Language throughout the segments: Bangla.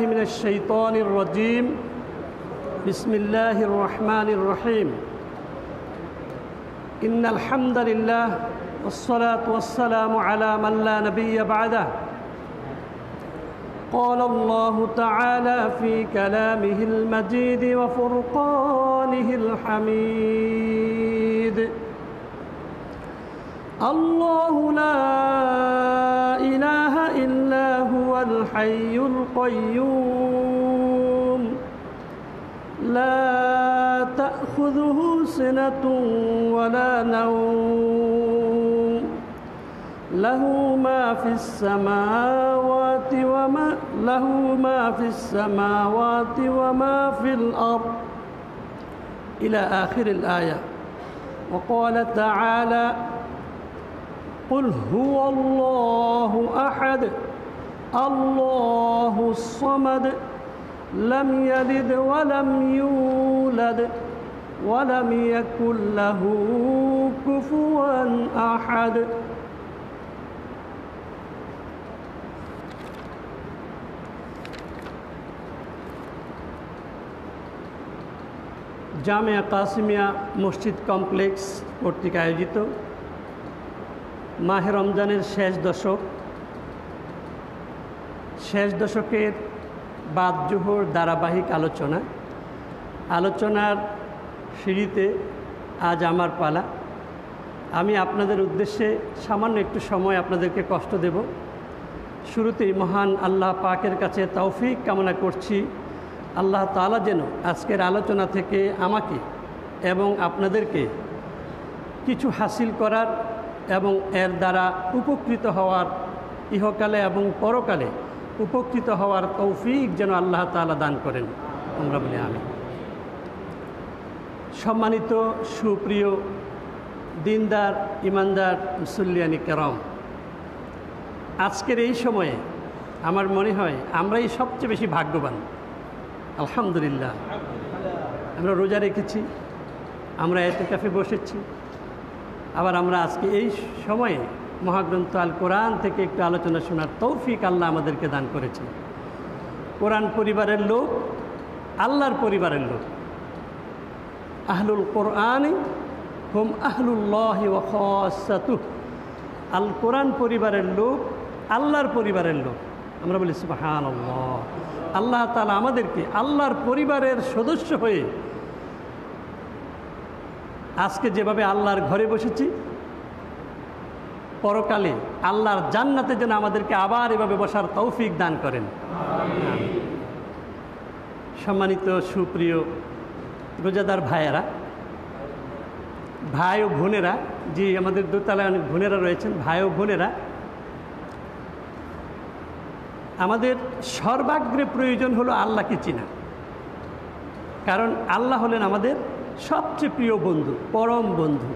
من الشيطان الرجيم بسم الله الرحمن الرحيم إن الحمد لله والصلاة والسلام على من لا نبي بعده قال الله تعالى في كلامه المجيد وفرقانه الحميد الله لا إله إلا هو الحي القيوم لا تأخذه سنة ولا نوم له ما في السماوات وما في الأرض إلى آخر الآية. وقال تعالى قل هو الله أحد الله الصمد لم يلد ولم يولد ولم يكن له كفوا أحد. জামিয়া কাসিমিয়া মসজিদ কমপ্লেক্স কর্তৃক আয়োজিত মাহে রমজানের শেষ দশকের বাদ জোহর ধারাবাহিক আলোচনার সিঁড়িতে আজ আমার পালা। আমি আপনাদের উদ্দেশ্যে সামান্য একটু সময় আপনাদেরকে কষ্ট দেব। শুরুতেই মহান আল্লাহ পাকের কাছে তৌফিক কামনা করছি, আল্লাহ তাআলা যেন আজকের আলোচনা থেকে আমাকে এবং আপনাদেরকে কিছু হাসিল করার এবং এর দ্বারা উপকৃত হওয়ার, ইহকালে এবং পরকালে উপকৃত হওয়ার তৌফিক যেন আল্লাহ তাআলা দান করেন, আমরা বলি আমিন। সম্মানিত সুপ্রিয় দিনদার ইমানদার মুসল্লিয়ানি কেরাম, আজকের এই সময়ে আমার মনে হয় আমরাই সবচেয়ে বেশি ভাগ্যবান। আলহামদুলিল্লাহ, আমরা রোজা রেখেছি, আমরা ইতিকাফে বসেছি, আবার আমরা আজকে এই সময়ে মহাগ্রন্থ আল কোরআন থেকে একটু আলোচনা শোনার তৌফিক আল্লাহ আমাদেরকে দান করেছে। কোরআন পরিবারের লোক, আল্লাহর পরিবারের লোক, আহলুল কোরআন হুম আহলুল্লাহি ওয়া খাসাতুহু। আল কোরআন পরিবারের লোক আল্লাহর পরিবারের লোক, আমরা বলি সুবহানাল্লাহ। আল্লাহ তাআলা আমাদেরকে আল্লাহর পরিবারের সদস্য হয়ে আজকে যেভাবে আল্লাহর ঘরে বসেছি, পরকালে আল্লাহর জান্নাতে যেন আমাদেরকে আবার এভাবে বসার তৌফিক দান করেন। সম্মানিত সুপ্রিয় রোজাদার ভাইয়েরা, ভাই ও বোনেরা, যে আমাদের দোতলায় অনেক বোনেরা রয়েছেন, ভাই ও বোনেরা, আমাদের সর্বাগ্রে প্রয়োজন হলো আল্লাহকে চেনা। কারণ আল্লাহ হলেন আমাদের সবচেয়ে প্রিয় বন্ধু, পরম বন্ধু।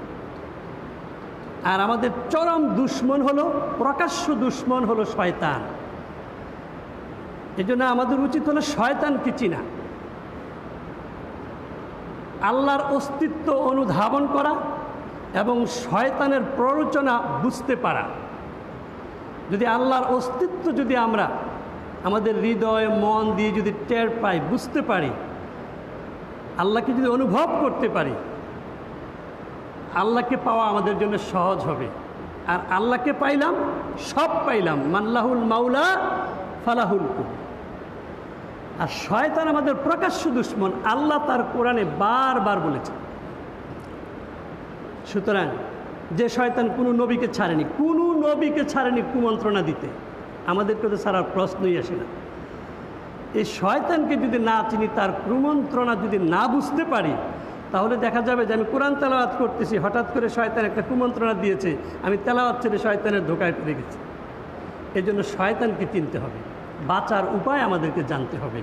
আর আমাদের চরম দুশ্মন হলো, প্রকাশ্য দুশ্মন হলো শয়তান। এই জন্য আমাদের উচিত হলো শয়তানকে চেনা, আল্লাহর অস্তিত্ব অনুধাবন করা এবং শয়তানের প্ররোচনা বুঝতে পারা। যদি আল্লাহর অস্তিত্ব যদি আমরা আমাদের হৃদয় মন দিয়ে যদি টের পাই, বুঝতে পারি, আল্লাহকে যদি অনুভব করতে পারি, আল্লাহকে পাওয়া আমাদের জন্য সহজ হবে। আর আল্লাহকে পাইলাম, সব পাইলাম। মাল্লাহুল মাওলা ফালাহুল কুল। আর শয়তান আমাদের প্রকাশ্য দুশ্মন, আল্লাহ তার কোরআনে বারবার বলেছেন। সুতরাং যে শয়তান কোনো নবীকে ছাড়েনি কুমন্ত্রণা দিতে, আমাদেরকে তো ছাড়ার প্রশ্নই আসে না। এই শয়তানকে যদি না চিনি, তার কুমন্ত্রণা যদি না বুঝতে পারি, তাহলে দেখা যাবে যে আমি কোরআন তেলাওয়াত করতেছি, হঠাৎ করে শয়তান একটা কুমন্ত্রণা দিয়েছে, আমি তেলাওয়াত ছেড়ে শয়তানের ধোকায় পড়ে গেছি। এই জন্য শয়তানকে চিনতে হবে, বাঁচার উপায় আমাদেরকে জানতে হবে।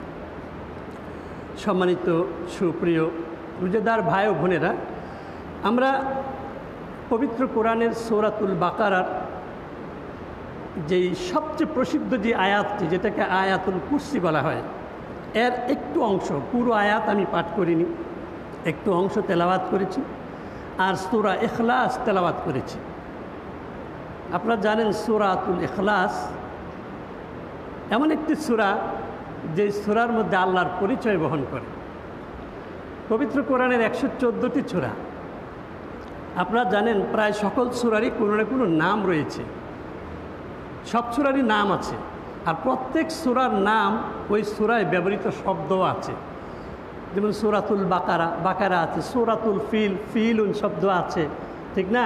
সম্মানিত সুপ্রিয় রোজাদার ভাই ও বোনেরা, আমরা পবিত্র কোরআনের সূরাতুল বাকারার যেই সবচেয়ে প্রসিদ্ধ যে আয়াতটি, যেটাকে আয়াতুল কুরসি বলা হয়, এর একটু অংশ, পুরো আয়াত আমি পাঠ করিনি, একটু অংশ তেলাওয়াত করেছি। আর সূরা ইখলাস তেলাওয়াত করেছি। আপনারা জানেন সূরাতুল ইখলাস এমন একটি সূরা যে সূরার মধ্যে আল্লাহর পরিচয় বহন করে। পবিত্র কোরআনের 114টি সূরা। আপনারা জানেন প্রায় সকল সূরারই কোনো না কোনো নাম রয়েছে, সব সূরারই নাম আছে, আর প্রত্যেক সূরার নাম ওই সূরায় ব্যবহৃত শব্দও আছে। যেমন সূরাতুল বাকারা আছে, সূরাতুল ফিলুন শব্দ আছে, ঠিক না?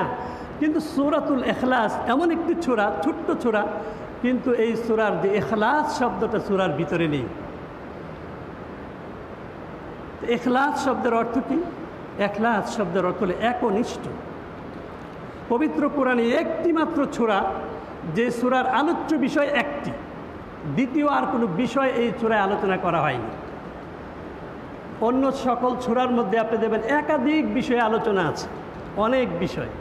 কিন্তু সূরাতুল ইখলাস এমন একটি সূরা, ছোট্ট সূরা, কিন্তু এই সূরার যে ইখলাস শব্দটা সূরার ভিতরে নেই। ইখলাস শব্দের অর্থ কি? ইখলাস শব্দের অর্থ হলো একনিষ্ঠ। পবিত্র কোরআনে একটি মাত্র সূরা যে সূরার আলোচ্য বিষয় একটি, দ্বিতীয় আর কোনো বিষয় এই সূরায় আলোচনা করা হয়নি। অন্য সকল সূরার মধ্যে আপনি দেবেন একাধিক বিষয়ে আলোচনা আছে, অনেক বিষয়,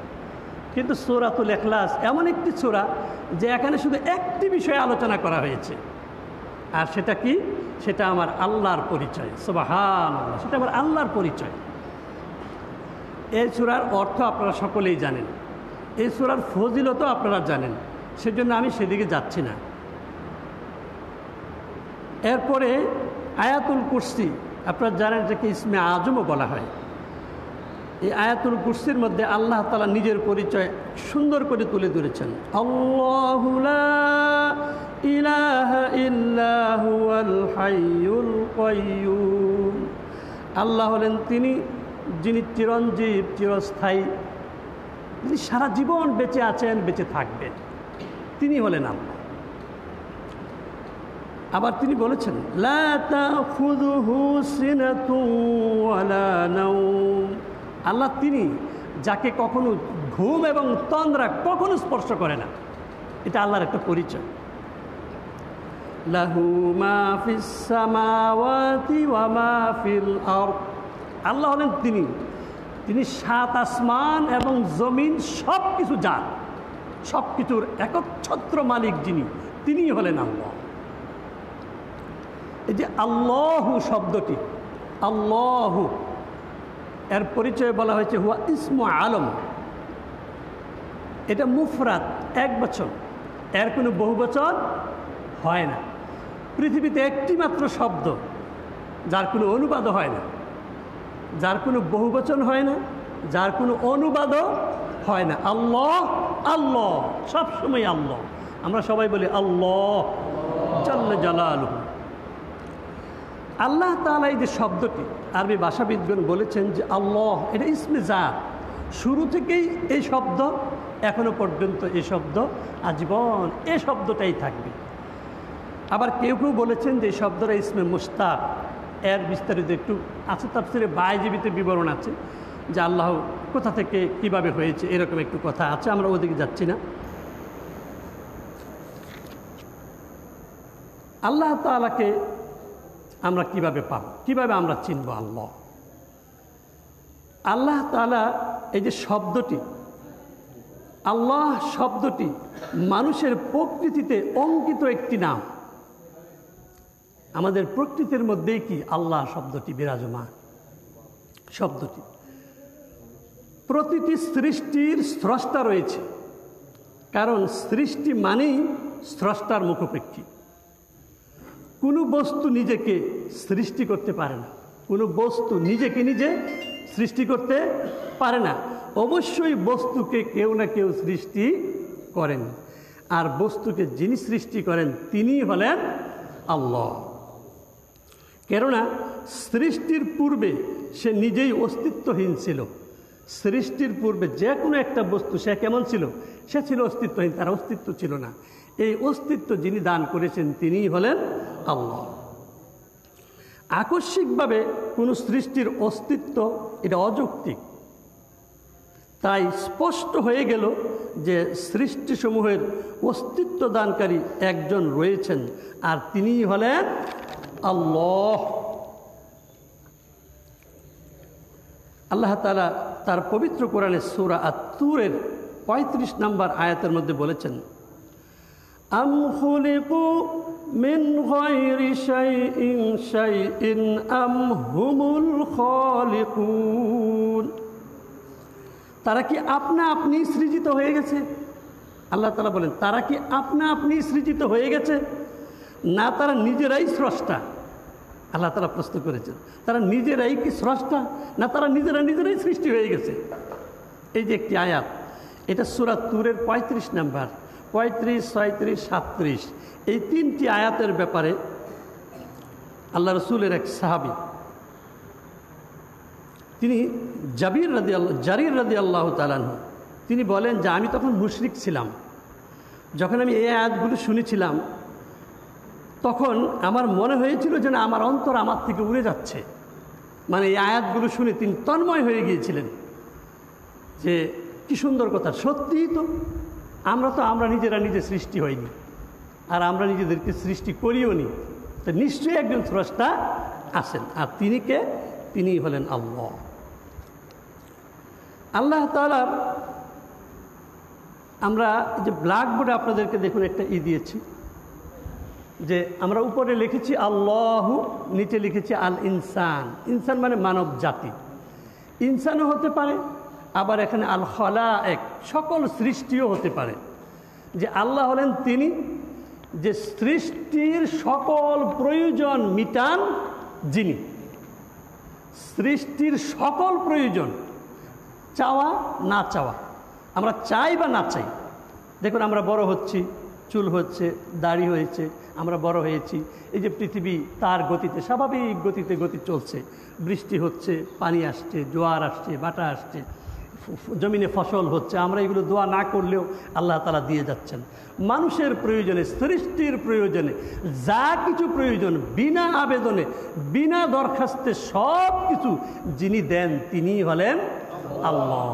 কিন্তু সূরাতুল ইখলাস এমন একটি সূরা যে এখানে শুধু একটি বিষয়ে আলোচনা করা হয়েছে, আর সেটা কি? সেটা আমার আল্লাহর পরিচয়। সুবহানাল্লাহ, সেটা আমার আল্লাহর পরিচয়। এই সূরার অর্থ আপনারা সকলেই জানেন, এই সূরার ফজিলতও আপনারা জানেন, সেজন্য আমি সেদিকে যাচ্ছি না। এরপরে আয়াতুল কুরসি, আপনারা জানেন যাকে ইসমে আজমও বলা হয়। এই আয়াতুল কুরসির মধ্যে আল্লাহ তাআলা নিজের পরিচয় সুন্দর করে তুলে ধরেছেন। আল্লাহু লা ইলাহা ইল্লা হুয়াল হাইয়ুল কাইয়্যুম। আল্লাহ হলেন তিনি যিনি চিরঞ্জীব, চিরস্থায়ী, যিনি সারা জীবন বেঁচে আছেন, বেঁচে থাকবেন, তিনি হলেন আল্লাহ। আবার তিনি বলেছেন লা তাখুযুহু সিনাতুন ওয়ালা নাওম। আল্লাহ তিনি যাকে কখনো ঘুম এবং তন্দ্রা কখনো স্পর্শ করে না, এটা আল্লাহর একটা পরিচয়। লাহু মা ফিস সামাওয়াতি ওয়া মা ফিল আরদ। আল্লাহ হলেন তিনি সাত আসমান এবং জমিন সব কিছু যার, সব কিছুর একচ্ছত্র মালিক যিনি, তিনিই হলেন আল্লাহ। এই যে আল্লাহু শব্দটি, আল্লাহু এর পরিচয় বলা হয়েছে হুয়া ইসমু আলম। এটা মুফরাদ, এক বচন, এর কোনো বহুবচন হয় না। পৃথিবীতে একটি মাত্র শব্দ যার কোনো অনুবাদও হয় না, যার কোনো বহুবচন হয় না, যার কোনো অনুবাদও হয় না। আল্লাহ, আল্লাহ, সবসময় আল্লাহ। আমরা সবাই বলি আল্লাহ জাল্লা জালালুহু। আল্লাহ তাআলা এই যে শব্দটি, আরবি ভাষাবিদগণ বলেছেন যে আল্লাহ এটা ইসমে জাত, শুরু থেকেই এই শব্দ, এখনো পর্যন্ত এই শব্দ আজীবন এই শব্দটাই থাকবে। আবার কেউ কেউ বলেছেন যে এই শব্দটা ইসমে মুশতাক, এর বিস্তারিত একটু আছে, তাফসীরে বাইজিবিতে বিবরণ আছে যে আল্লাহ কোথা থেকে কিভাবে হয়েছে, এরকম একটু কথা আছে, আমরা ওদিকে যাচ্ছি না। আল্লাহ তাআলাকে আমরা কিভাবে পাব, কিভাবে আমরা চিনব আল্লাহ? আল্লাহ তাআলা এই যে শব্দটি, আল্লাহ শব্দটি মানুষের প্রকৃতিতে অঙ্কিত একটি নাম। আমাদের প্রকৃতির মধ্যেই কি আল্লাহ শব্দটি বিরাজমান। শব্দটি প্রতিটি সৃষ্টির স্রষ্টা রয়েছে, কারণ সৃষ্টি মানেই স্রষ্টার মুখাপেক্ষী। কোনো বস্তু নিজেকে সৃষ্টি করতে পারে না, কোনো বস্তু নিজেকে নিজে সৃষ্টি করতে পারে না। অবশ্যই বস্তুকে কেউ না কেউ সৃষ্টি করেন, আর বস্তুকে যিনি সৃষ্টি করেন তিনিই হলেন আল্লাহ। কেননা সৃষ্টির পূর্বে সে নিজেই অস্তিত্বহীন ছিল। সৃষ্টির পূর্বে যে কোনো একটা বস্তু সে কেমন ছিল? সে ছিল অস্তিত্বহীন, তার অস্তিত্ব ছিল না। এই অস্তিত্ব যিনি দান করেছেন তিনিই হলেন আল্লাহ। আকস্মিকভাবে কোনো সৃষ্টির অস্তিত্ব এটা অযৌক্তিক, তাই স্পষ্ট হয়ে গেল যে সৃষ্টিসমূহের অস্তিত্ব দানকারী একজন রয়েছেন, আর তিনিই হলেন আল্লাহ। আল্লাহ তাআলা তার পবিত্র কোরআনে সূরা আত-তুরের 35 নম্বর আয়াতের মধ্যে বলেছেন আম খুলিকু মিন গায়রি শাইইন শাইইন আম হুমুল খালিকুন। তারা কি আপনা আপনি সৃজিত হয়ে গেছে? আল্লাহ তাআলা বলেন তারা কি আপনা আপনি সৃজিত হয়ে গেছে, না তারা নিজেরাই স্রষ্টা? আল্লাহ তাআলা প্রশ্ন করেছেন, তারা নিজেরাই কি স্রষ্টা, না তারা নিজেরাই সৃষ্টি হয়ে গেছে? এই যে একটি আয়াত, এটা সূরা তুরের 35 নাম্বার, 35, 36, 37 এই 3টি আয়াতের ব্যাপারে আল্লাহ রসুলের এক সাহাবী, তিনি জারির রাদিয়াল্লাহু তাআলা আনহু, তিনি বলেন যে আমি তখন মুশরিক ছিলাম। যখন আমি এই আয়াতগুলো শুনেছিলাম তখন আমার মনে হয়েছিল যেন আমার অন্তর আমার থেকে উড়ে যাচ্ছে। মানে এই আয়াতগুলো শুনে তিনি তন্ময় হয়ে গিয়েছিলেন যে কি সুন্দর কথা, সত্যিই তো আমরা নিজেরা সৃষ্টি হয়নি, আর আমরা নিজেদেরকে সৃষ্টি করিও নি, তো নিশ্চয়ই একজন স্রষ্টা আছেন। আর তিনি কে? তিনি হলেন আল্লাহ। আল্লাহ তাআলা, আমরা যে ব্ল্যাকবোর্ডে আপনাদেরকে দেখুন একটা দিয়েছি, যে আমরা উপরে লিখেছি আল্লাহু, নিচে লিখেছি আল ইনসান। ইনসান মানে মানব জাতি, ইনসানও হতে পারে, আবার এখানে আল খালায়েক সকল সৃষ্টিও হতে পারে। যে আল্লাহ হলেন তিনি যে সৃষ্টির সকল প্রয়োজন মিটান, যিনি সৃষ্টির সকল প্রয়োজন, চাওয়া না চাওয়া, আমরা চাই বা না চাই। দেখুন আমরা বড় হচ্ছি, চুল হচ্ছে, দাড়ি হয়েছে, আমরা বড় হয়েছি, এই যে পৃথিবী তার গতিতে, স্বাভাবিক গতি চলছে, বৃষ্টি হচ্ছে, পানি আসছে, জোয়ার আসছে, বাটা আসছে, জমিনে ফসল হচ্ছে, আমরা এগুলো দোয়া না করলেও আল্লাহ তাআলা দিয়ে যাচ্ছেন। মানুষের প্রয়োজনে, সৃষ্টির প্রয়োজনে যা কিছু প্রয়োজন, বিনা আবেদনে, বিনা দরখাস্তে সব কিছু যিনি দেন তিনি হলেন আল্লাহ।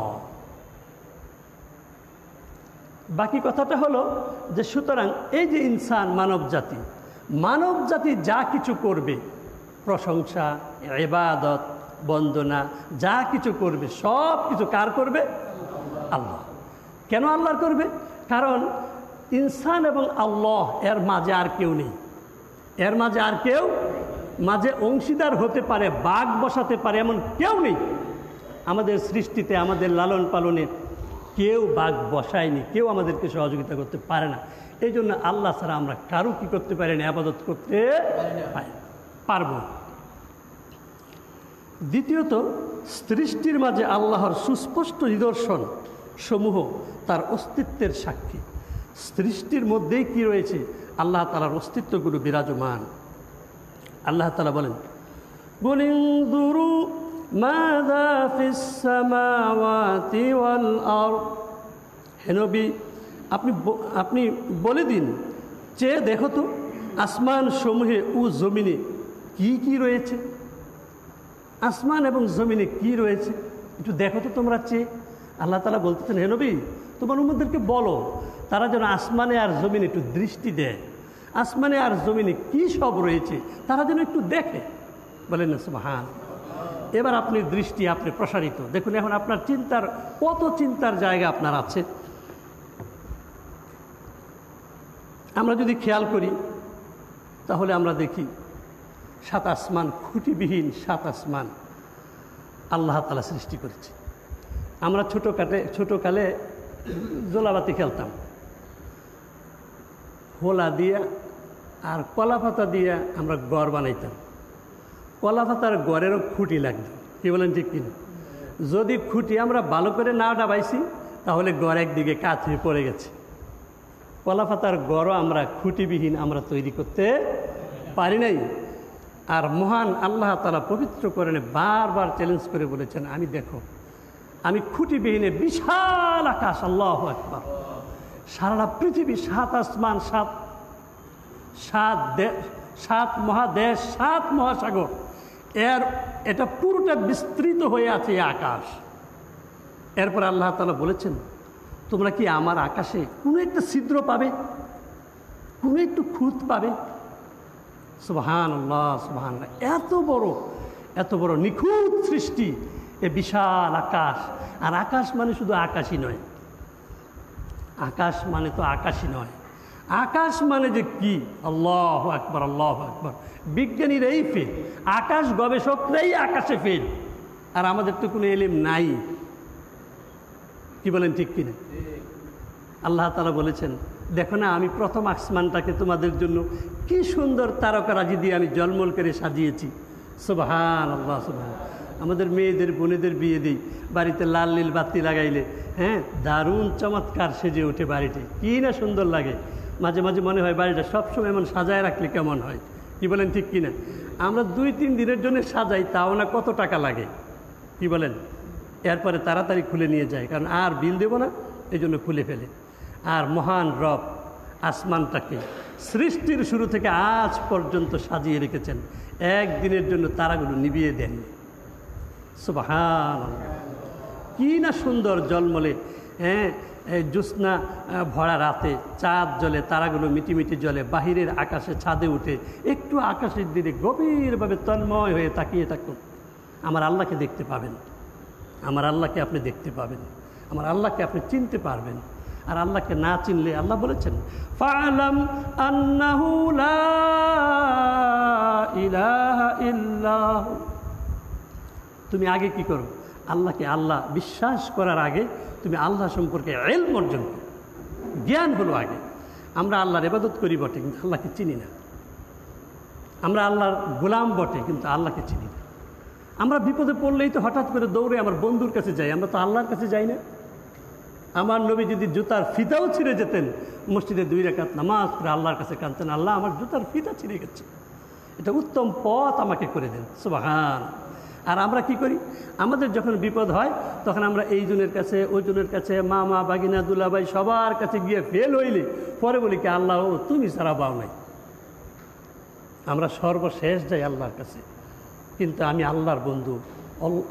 বাকি কথাটা হলো যে সুতরাং এই যে ইনসান, মানব জাতি যা কিছু করবে, প্রশংসা, ইবাদত, বন্দনা যা কিছু করবে, সব কিছু কার করবে? আল্লাহ। কেন আল্লাহর করবে? কারণ ইনসান এবং আল্লাহ এর মাঝে আর কেউ নেই, এর মাঝে আর কেউ মাঝে অংশীদার হতে পারে, বাঘ বসাতে পারে এমন কেউ নেই। আমাদের সৃষ্টিতে, আমাদের লালন পালনে কেউ বাঘ বসায়নি, কেউ আমাদেরকে সহযোগিতা করতে পারে না। এই জন্য আল্লাহ ছাড়া আমরা কারো কি করতে পারি না, ইবাদত করতে পারবো। দ্বিতীয়ত, সৃষ্টির মাঝে আল্লাহর সুস্পষ্ট নিদর্শন সমূহ তার অস্তিত্বের সাক্ষী। সৃষ্টির মধ্যেই কি রয়েছে? আল্লাহ তাআলার অস্তিত্বগুলো বিরাজমান। আল্লাহ তাআলা বলেন, কুল ইনজুরু মাযা ফিস সামাওয়াতি ওয়াল আরদ। হে নবী, আপনি বলে দিন, চেয়ে দেখো তো আসমান সমূহে ও জমিনে কি রয়েছে। আসমান এবং জমিনে কি রয়েছে একটু দেখো তো তোমরা চেয়ে। আল্লাহ তাআলা বলতেছেন, হে নবী, তোমার উম্মতদেরকে বলো তারা যেন আসমানে আর জমিনে একটু দৃষ্টি দেয়, আসমানে আর জমিনে কি সব রয়েছে তারা যেন একটু দেখে। বলেন না সুবহান। এবার আপনি দৃষ্টি আপনি প্রসারিত দেখুন, এখন আপনার কত চিন্তার জায়গা আপনার আছে। আমরা যদি খেয়াল করি তাহলে আমরা দেখি 7 আসমান, খুঁটিবিহীন 7 আসমান আল্লাহ তাআলা সৃষ্টি করেছে। আমরা ছোটোকালে জোলাবাতি খেলতাম, হোলা দিয়া আর কলা পাতা দিয়া আমরা গড় বানাইতাম। কলা পাতার গড়েরও খুঁটি লাগতো, কি বলেন ঠিক কিনা? যদি খুঁটি আমরা ভালো করে না ডাবাইছি তাহলে গড় একদিকে কাত হয়ে পড়ে গেছে। কলা পাতার গড়ও আমরা খুঁটিবিহীন আমরা তৈরি করতে পারি নাই। আর মহান আল্লাহ তাআলা পবিত্র কোরআনে বারবার চ্যালেঞ্জ করে বলেছেন, আমি খুঁটিবিহীনে বিশাল আকাশ, আল্লাহু আকবার, সারা পৃথিবী, 7 আসমান, 7 মহাদেশ, 7 মহাসাগর, এটা পুরোটা বিস্তৃত হয়ে আছে এই আকাশ। এরপর আল্লাহ তাআলা বলেছেন, তোমরা কি আমার আকাশে কোনো একটা ছিদ্র পাবে, কোনো একটু খুঁত পাবে? সুবহানাল্লাহ, সুবহানাল্লাহ। এত বড় নিখুঁত সৃষ্টি এ বিশাল আকাশ। আর আকাশ মানে শুধু আকাশই নয়, আকাশ মানে তো আকাশই নয়, আকাশ মানে যে কি, আল্লাহু আকবার, আল্লাহু আকবার। বিজ্ঞানীরাই ফেল, আকাশ গবেষকরাই আকাশে ফেল, আর আমাদের তো কোনো এলিম নাই। কি বলেন ঠিক কিনা? আল্লাহ তাআলা বলেছেন দেখো না আমি প্রথম আসমানটাকে তোমাদের জন্য কি সুন্দর তারকারাজি দিয়ে আমি জলমল করে সাজিয়েছি। সুবহানাল্লাহ, সুবহান। আমাদের মেয়েদের বোনেদের বিয়ে দিই, বাড়িতে লাল নীল বাতি লাগাইলে হ্যাঁ দারুণ চমৎকার সেজে ওঠে বাড়িটি, কী না সুন্দর লাগে। মাঝে মাঝে মনে হয় বাড়িটা সবসময় এমন সাজায় রাখলে কেমন হয়, কি বলেন ঠিক কিনা? আমরা 2-3 দিনের জন্য সাজাই, তাও না কত টাকা লাগে, কি বলেন? এরপরে তাড়াতাড়ি খুলে নিয়ে যায়, কারণ আর বিল দেবো না, এই জন্য খুলে ফেলে। আর মহান রব আসমানটাকে সৃষ্টির শুরু থেকে আজ পর্যন্ত সাজিয়ে রেখেছেন, একদিনের জন্য তারাগুলো নিভিয়ে দেননি। সুবহানাল্লাহ, কি না সুন্দর জলমলে, হ্যাঁ জ্যোৎস্না ভরা রাতে চাঁদ জ্বলে, তারাগুলো মিটিমিটি জ্বলে, বাহিরের আকাশে ছাদে উঠে একটু আকাশের দিকে গভীরভাবে তন্ময় হয়ে তাকিয়ে থাকুন, আমার আল্লাহকে দেখতে পাবেন, আমার আল্লাহকে আপনি দেখতে পাবেন, আমার আল্লাহকে আপনি চিনতে পারবেন। আর আল্লাহকে না চিনলে আল্লাহ বলেছেন ফা'লাম আন্নাহু লা ইলাহা ইল্লাহু, তুমি আগে কি করো? আল্লাহকে আল্লাহ বিশ্বাস করার আগে তুমি আল্লাহ সম্পর্কে ইলম অর্জন করো, জ্ঞান হলো আগে। আমরা আল্লাহর ইবাদত করি বটে, কিন্তু আল্লাহকে চিনি না। আমরা আল্লাহর গোলাম বটে, কিন্তু আল্লাহকে চিনি না। আমরা বিপদে পড়লেই তো হঠাৎ করে দৌড়ে আমার বন্ধুর কাছে যাই, আমরা তো আল্লাহর কাছে যাই না। আমার নবী যদি জুতার ফিতাও ছিঁড়ে যেতেন, মসজিদে 2 রাকাত নামাজ পড়ে আল্লাহর কাছে কাঁদতেন, আল্লাহ আমার জুতার ফিতা ছিঁড়ে গেছে, এটা উত্তম পথ আমাকে করে দেন। সুবহান। আর আমরা কি করি? আমাদের যখন বিপদ হয় তখন আমরা এই জনের কাছে, ওই জনের কাছে, মামা বাগিনা দুলাভাই সবার কাছে গিয়ে ফেল হইলে পরে বলি কি আল্লাহ তুমি ছাড়া পাও নাই। আমরা সর্বশেষ যাই আল্লাহর কাছে, কিন্তু আমি আল্লাহর বন্ধু।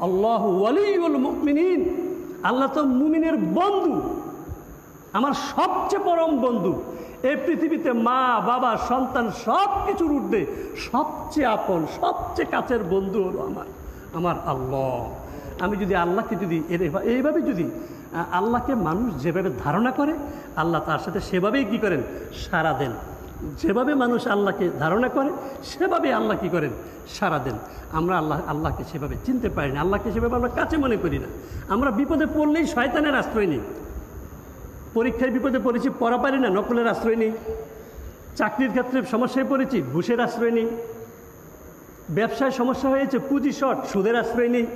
আল্লাহু ওয়ালিউল মুমিনিন, আল্লাহ তো মুমিনের বন্ধু, আমার সবচেয়ে পরম বন্ধু। এই পৃথিবীতে মা বাবা সন্তান সব কিছুর ঊর্ধ্বে সবচেয়ে আপন, সবচেয়ে কাছের বন্ধু হলো আমার আল্লাহ। আমি যদি আল্লাহকে যদি এইভাবে যদি আল্লাহকে মানুষ যেভাবে ধারণা করে, আল্লাহ তার সাথে সেভাবেই কি করেন? সাড়া দেন। যেভাবে মানুষ আল্লাহকে ধারণা করে সেভাবে আল্লাহ কি করেন? সাড়া দেন। আমরা আল্লাহকে সেভাবে চিনতে পারি না, আল্লাহকে সেভাবে আমরা কাছে মনে করি না। আমরা বিপদে পড়লেই শয়তানের আশ্রয় নিই। পরীক্ষায় বিপদে পড়েছি, পড়া পারি না, নকলের আশ্রয় নিই। চাকরির ক্ষেত্রে সমস্যায় পড়েছি, ঘুষের আশ্রয় নিই। ব্যবসায় সমস্যা হয়েছে, পুঁজি শর্ট, সুদের আশ্রয় নিই।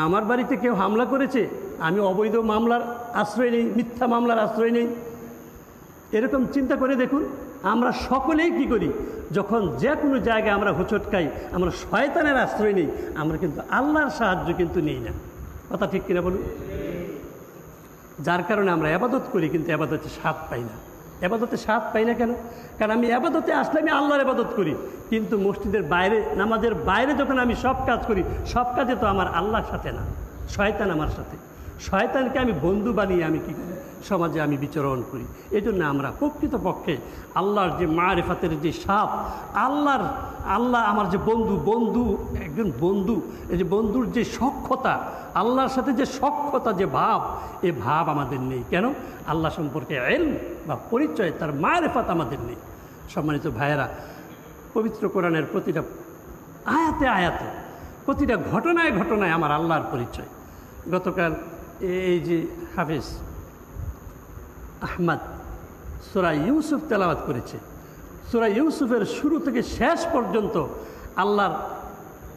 আমার বাড়িতে কেউ হামলা করেছে, আমি অবৈধ মামলার আশ্রয় নিই, মিথ্যা মামলার আশ্রয় নিই। এরকম চিন্তা করে দেখুন, আমরা সকলেই কি করি? যখন যে কোনো জায়গায় আমরা হোঁচট খাই, আমরা শয়তানের আশ্রয় নিই, আমরা কিন্তু আল্লাহর সাহায্য কিন্তু নিই না। কথা ঠিক কিনা বলুন? যার কারণে আমরা ইবাদত করি, কিন্তু ইবাদতে স্বাদ পাই না। ইবাদতে স্বাদ পাই না কেন? কারণ আমি ইবাদতে আসলে আমি আল্লাহর ইবাদত করি, কিন্তু মসজিদের বাইরে, নামাজের বাইরে যখন আমি সব কাজ করি, সব কাজে তো আমার আল্লাহর সাথে না, শয়তান আমার সাথে। শয়তানকে আমি বন্ধু বানিয়ে আমি কি করি? সমাজে আমি বিচরণ করি। এই জন্য আমরা প্রকৃতপক্ষে আল্লাহর যে মারিফাতের যে স্বাদ, আল্লাহ আমার যে বন্ধু একজন বন্ধু, এই যে বন্ধুর যে সখ্যতা, আল্লাহর সাথে যে সখ্যতা, যে ভাব, এ ভাব আমাদের নেই। কেন? আল্লাহ সম্পর্কে ইলম বা পরিচয়, তার মারিফাত আমাদের নেই। সম্মানিত ভাইয়েরা, পবিত্র কোরআনের প্রতিটা আয়াতে আয়াতে, প্রতিটা ঘটনায় ঘটনায় আমার আল্লাহর পরিচয়। গতকাল এই যে হাফেজ আহমদ সূরা ইউসুফ তেলাওয়াত করেছে, সূরা ইউসুফের শুরু থেকে শেষ পর্যন্ত আল্লাহর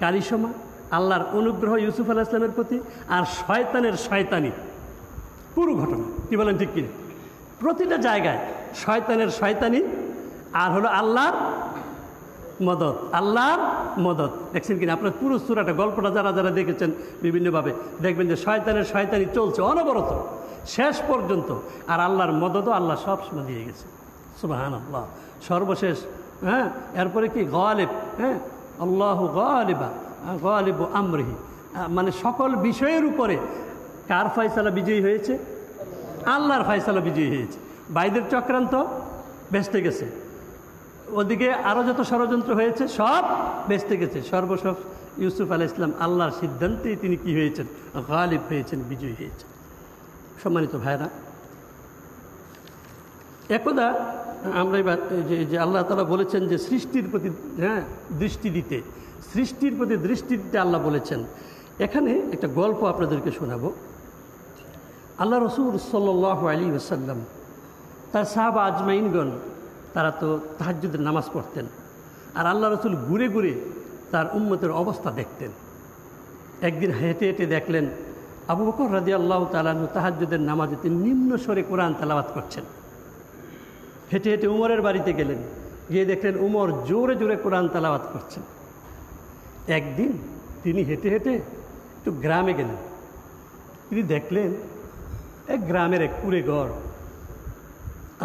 কারিশমা, আল্লাহর অনুগ্রহ ইউসুফ আলাইহিস সালামের প্রতি, আর শয়তানের শয়তানি, পুরো ঘটনা। কি বলেন ঠিক কিনা? প্রতিটা জায়গায় শয়তানের শয়তানি, আর হলো আল্লাহর মদত, আল্লাহর মদত। দেখছেন কিনা আপনার পুরো সূরাটা, গল্পটা যারা যারা দেখেছেন বিভিন্নভাবে দেখবেন যে শয়তানের শয়তানি চলছে অনবরত শেষ পর্যন্ত, আর আল্লাহর মদতও আল্লাহ সব সময় দিয়ে গেছে। সুবহানাল্লাহ। সর্বশেষ হ্যাঁ, এরপরে কি গালিব, হ্যাঁ আল্লাহু গালিবু আমরিহি, মানে সকল বিষয়ের উপরে কার ফয়সালা বিজয়ী হয়েছে? আল্লাহর ফয়সালা বিজয়ী হয়েছে। বাইদের চক্রান্ত ভেস্তে গেছে, ওদিকে আরও যত ষড়যন্ত্র হয়েছে সব ভেস্তে গেছে। সর্বশেষ ইউসুফ আলাইহিস সালাম আল্লাহর সিদ্ধান্তেই তিনি কি হয়েছেন? গালিব হয়েছেন, বিজয়ী হয়েছেন। সম্মানিত ভাইরা, একদা আমরা এবার যে আল্লাহ তাআলা বলেছেন যে সৃষ্টির প্রতি দৃষ্টি দিতে, সৃষ্টির প্রতি দৃষ্টি দিতে আল্লাহ বলেছেন। এখানে একটা গল্প আপনাদেরকে শোনাবো। আল্লাহ রাসূল সাল্লাল্লাহু আলাইহি ওয়াসাল্লাম তার সাহাবা আজমাইনগণ তারা তো তাহাজ্জুদের নামাজ পড়তেন, আর আল্লাহ রসুল ঘুরে ঘুরে তার উম্মতের অবস্থা দেখতেন। একদিন হেঁটে হেঁটে দেখলেন আবু বকর রাদিয়াল্লাহু তাআলা আনহু তাহাজ্জুদের নামাজে তিনি নিম্ন স্বরে কোরআন তেলাওয়াত করছেন। হেঁটে হেঁটে উমরের বাড়িতে গেলেন, গিয়ে দেখলেন উমর জোরে জোরে কোরআন তেলাওয়াত করছেন। একদিন তিনি হেঁটে হেঁটে একটু গ্রামে গেলেন, তিনি দেখলেন এক গ্রামের এক কুঁড়ে ঘর,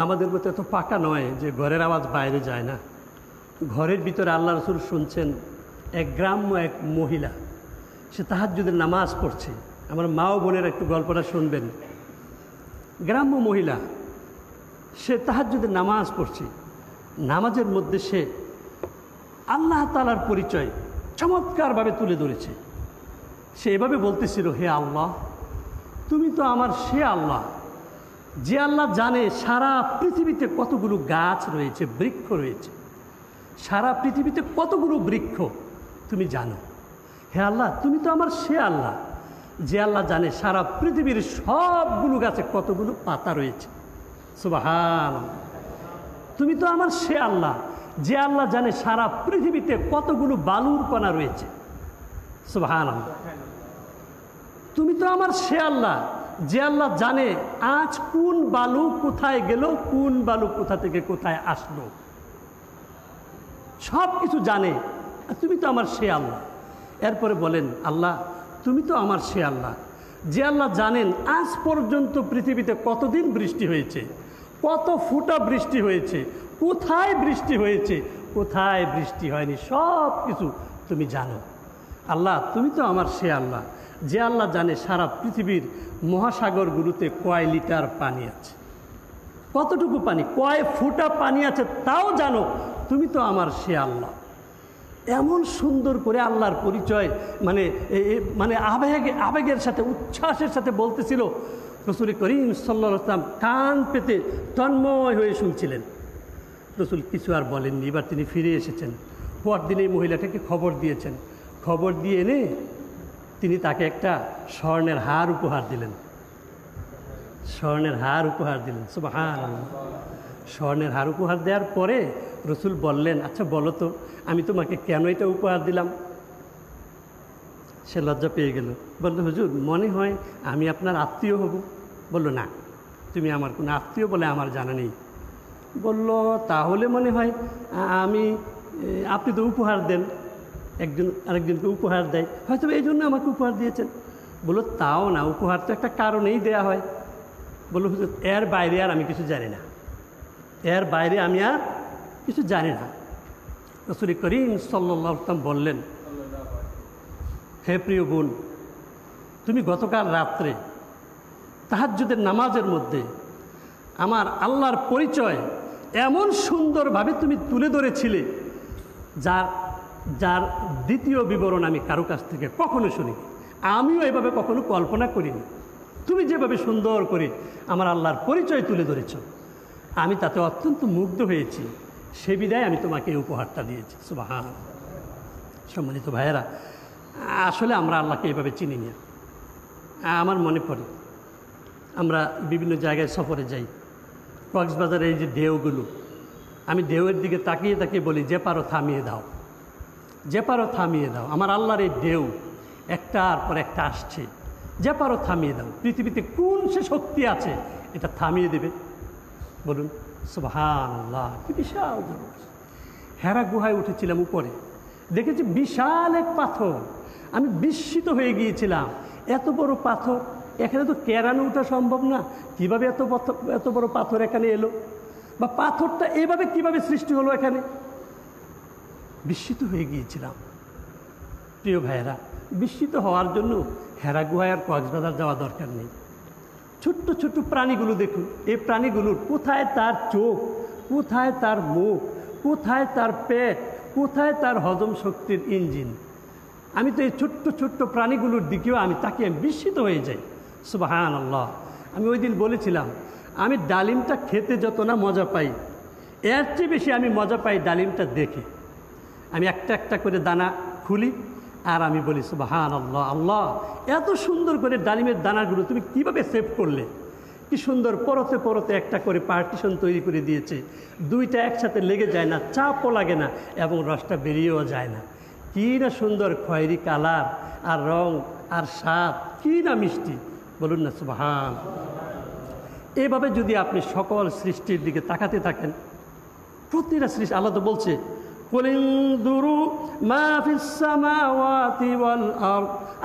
আমাদের মতো এত পাকা নয় যে ঘরের আওয়াজ বাইরে যায় না। ঘরের ভিতরে আল্লাহ রসুল শুনছেন এক গ্রাম্য এক মহিলা সে তাহাজ্জুদের নামাজ পড়ছে। আমার মা ও বোনের একটু গল্পটা শুনবেন। গ্রাম্য মহিলা সে তাহাজ্জুদের নামাজ পড়ছে, নামাজের মধ্যে সে আল্লাহ তাআলার পরিচয় চমৎকারভাবে তুলে ধরেছে। সে এভাবে বলতেছিল, হে আল্লাহ, তুমি তো আমার সে আল্লাহ যে আল্লাহ জানে সারা পৃথিবীতে কতগুলো গাছ রয়েছে, বৃক্ষ রয়েছে, সারা পৃথিবীতে কতগুলো বৃক্ষ তুমি জানো। হে আল্লাহ, তুমি তো আমার সে আল্লাহ যে আল্লাহ জানে সারা পৃথিবীর সবগুলো গাছে কতগুলো পাতা রয়েছে। সুবহানাল্লাহ। তুমি তো আমার সে আল্লাহ যে আল্লাহ জানে সারা পৃথিবীতে কতগুলো বালুর কণা রয়েছে। সুবহানাল্লাহ। তুমি তো আমার সে আল্লাহ যে আল্লাহ জানে আজ কোন বালু কোথায় গেল, কোন বালু কোথা থেকে কোথায় আসলো, সব কিছু জানে। তুমি তো আমার সে আল্লাহ। এরপরে বলেন, আল্লাহ তুমি তো আমার সে আল্লাহ যে আল্লাহ জানেন আজ পর্যন্ত পৃথিবীতে কতদিন বৃষ্টি হয়েছে, কত ফুটা বৃষ্টি হয়েছে, কোথায় বৃষ্টি হয়েছে, কোথায় বৃষ্টি হয়নি, সব কিছু তুমি জানো। আল্লাহ তুমি তো আমার সে আল্লাহ যে আল্লাহ জানে সারা পৃথিবীর মহাসাগরগুলোতে কয় লিটার পানি আছে, কতটুকু পানি, কয় ফুটা পানি আছে তাও জানো। তুমি তো আমার সে আল্লাহ। এমন সুন্দর করে আল্লাহর পরিচয় মানে আবেগের সাথে, উচ্ছ্বাসের সাথে বলতেছিল। রসুল করিম সাল্লাল্লাহু আলাইহি ওয়াসাল্লাম কান পেতে তন্ময় হয়ে শুনছিলেন। রসুল কিছু আর বলেননি। এবার তিনি ফিরে এসেছেন। পরদিন এই মহিলাটাকে খবর দিয়েছেন। খবর দিয়ে এনে তিনি তাকে একটা স্বর্ণের হার উপহার দিলেন। স্বর্ণের হার উপহার দিলেন। সুবহানাল্লাহ। স্বর্ণের হার উপহার দেওয়ার পরে রসুল বললেন, আচ্ছা বলো তো আমি তোমাকে কেন এটা উপহার দিলাম? সে লজ্জা পেয়ে গেল। বলল, হুজুর মনে হয় আমি আপনার আত্মীয় হব। বলল, না, তুমি আমার কোনো আত্মীয় বলে আমার জানা নেই। বলল, তাহলে মনে হয় আপনি তো উপহার দেন, একজন আরেকজনকে উপহার দেয়, হয়তো এই জন্য আমাকে উপহার দিয়েছেন। বলল, তাও না, উপহার তো একটা কারণেই দেয়া হয়। বলল, হুজুর এর বাইরে আর আমি কিছু জানি না, এর বাইরে আমি আর কিছু জানি না। রাসূল করিম সাল্লাল্লাহু আলাইহি ওয়াসাল্লাম বললেন, হে প্রিয় বোন, তুমি গতকাল রাত্রে তাহাজ্জুদের নামাজের মধ্যে আমার আল্লাহর পরিচয় এমন সুন্দরভাবে তুমি তুলে ধরেছিলে যার দ্বিতীয় বিবরণ আমি কারো কাছ থেকে কখনো শুনিনি, আমিও এভাবে কখনো কল্পনা করিনি। তুমি যেভাবে সুন্দর করে আমার আল্লাহর পরিচয় তুলে ধরেছ, আমি তাতে অত্যন্ত মুগ্ধ হয়েছি। সে বিদায় আমি তোমাকে এই উপহারটা দিয়েছি। সুবহানাল্লাহ। সম্মানিত ভাইয়েরা, আসলে আমরা আল্লাহকে এইভাবে চিনি না। আমার মনে পড়ে আমরা বিভিন্ন জায়গায় সফরে যাই, কক্সবাজারের এই যে ঢেউগুলো, আমি ঢেউয়ের দিকে তাকিয়ে তাকিয়ে বলি, যে পারো থামিয়ে দাও, যে পারো থামিয়ে দাও। আমার আল্লাহর এই ঢেউ একটার পর একটা আসছে, যে পারো থামিয়ে দাও। পৃথিবীতে কোন সে শক্তি আছে এটা থামিয়ে দেবে? বলুন। সুবহানাল্লাহ। কি বিশাল জগৎ। হেরা গুহায় উঠেছিলাম, উপরে দেখেছি বিশাল এক পাথর। আমি বিস্মিত হয়ে গিয়েছিলাম, এত বড় পাথর, এখানে তো কেরানো ওঠা সম্ভব না, কিভাবে এত বড় পাথর এখানে এলো, বা পাথরটা এভাবে কিভাবে সৃষ্টি হলো এখানে? বিস্মিত হয়ে গিয়েছিলাম। প্রিয় ভাইয়েরা, বিস্মিত হওয়ার জন্য হেরা গুহায় আর কক্সবাজার যাওয়া দরকার নেই। ছোট্ট ছোট্ট প্রাণীগুলো দেখুন। এই প্রাণীগুলোর কোথায় তার চোখ, কোথায় তার মুখ, কোথায় তার পেট, কোথায় তার হজম শক্তির ইঞ্জিন। আমি তো এই ছোট্ট ছোট্ট প্রাণীগুলোর দিকেও আমি তাকিয়ে বিস্মিত হয়ে যাই। সুবহানাল্লাহ। আমি ওই দিন বলেছিলাম, আমি ডালিমটা খেতে যত না মজা পাই, এর চেয়ে বেশি আমি মজা পাই ডালিমটা দেখে। আমি একটা একটা করে দানা খুলি আর আমি বলি, সুবহানাল্লাহ, আল্লাহ এত সুন্দর করে ডালিমের দানাগুলো তুমি কিভাবে সেভ করলে, কি সুন্দর পরতে পরতে একটা করে পার্টিশন তৈরি করে দিয়েছে, দুইটা একসাথে লেগে যায় না, চাপও লাগে না এবং রসটা বেরিয়েও যায় না। কী না সুন্দর খয়েরি কালার আর রং আর স্বাদ, কী না মিষ্টি, বলুন না সুবহান। এভাবে যদি আপনি সকল সৃষ্টির দিকে তাকাতে থাকেন, প্রতিটা সৃষ্টি, আল্লাহ তো বলছে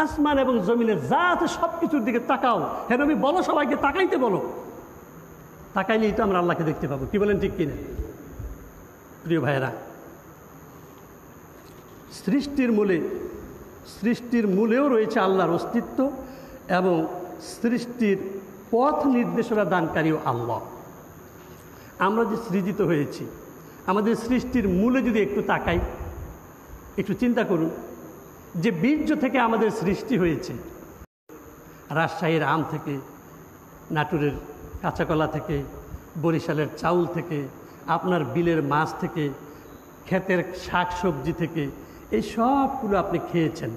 আসমান এবং জমিনের যা আছে সব কিছুর দিকে তাকাও। হ্যাঁ নবী বলো, সবাইকে তাকাইতে বলো। তাকাইলেই তো আমরা আল্লাহকে দেখতে পাবো, কি বলেন ঠিক কিনা? প্রিয় ভাইয়েরা, সৃষ্টির মূলেও রয়েছে আল্লাহর অস্তিত্ব এবং সৃষ্টির পথ নির্দেশনা দানকারীও আল্লাহ। আমরা যে সৃজিত হয়েছি, আমাদের সৃষ্টির মূলে যদি একটু তাকাই, একটু চিন্তা করুন যে বীর্য থেকে আমাদের সৃষ্টি হয়েছে, রাজশাহীর আম থেকে, নাটোরের কাঁচাকলা থেকে, বরিশালের চাউল থেকে, আপনার বিলের মাছ থেকে, ক্ষেতের শাক সবজি থেকে, এই সবগুলো আপনি খেয়েছেন।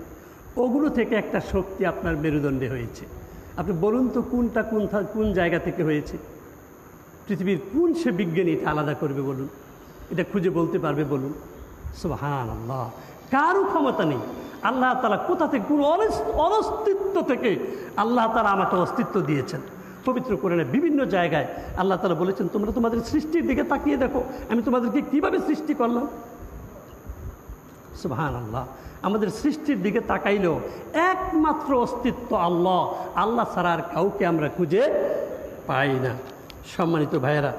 ওগুলো থেকে একটা শক্তি আপনার মেরুদণ্ডে হয়েছে। আপনি বলুন তো কোনটা কোন জায়গা থেকে হয়েছে? পৃথিবীর কোন সে বিজ্ঞানী এটা আলাদা করবে বলুন? এটা খুঁজে বলতে পারবে বলুন? সুবহানাল্লাহ। কারও ক্ষমতা নেই। আল্লাহ তাআলা কোথা থেকে, কোন অস্তিত্ব থেকে আল্লাহ তাআলা আমাকে অস্তিত্ব দিয়েছেন। পবিত্র কোরআনে বিভিন্ন জায়গায় আল্লাহ তাআলা বলেছেন, তোমরা তোমাদের সৃষ্টির দিকে তাকিয়ে দেখো, আমি তোমাদেরকে কিভাবে সৃষ্টি করলাম। সুবহানাল্লাহ। আমাদের সৃষ্টির দিকে তাকাইলেও একমাত্র অস্তিত্ব আল্লাহ, আল্লাহ ছাড়া আর কাউকে আমরা খুঁজে পাই না। সম্মানিত ভাইয়েরা,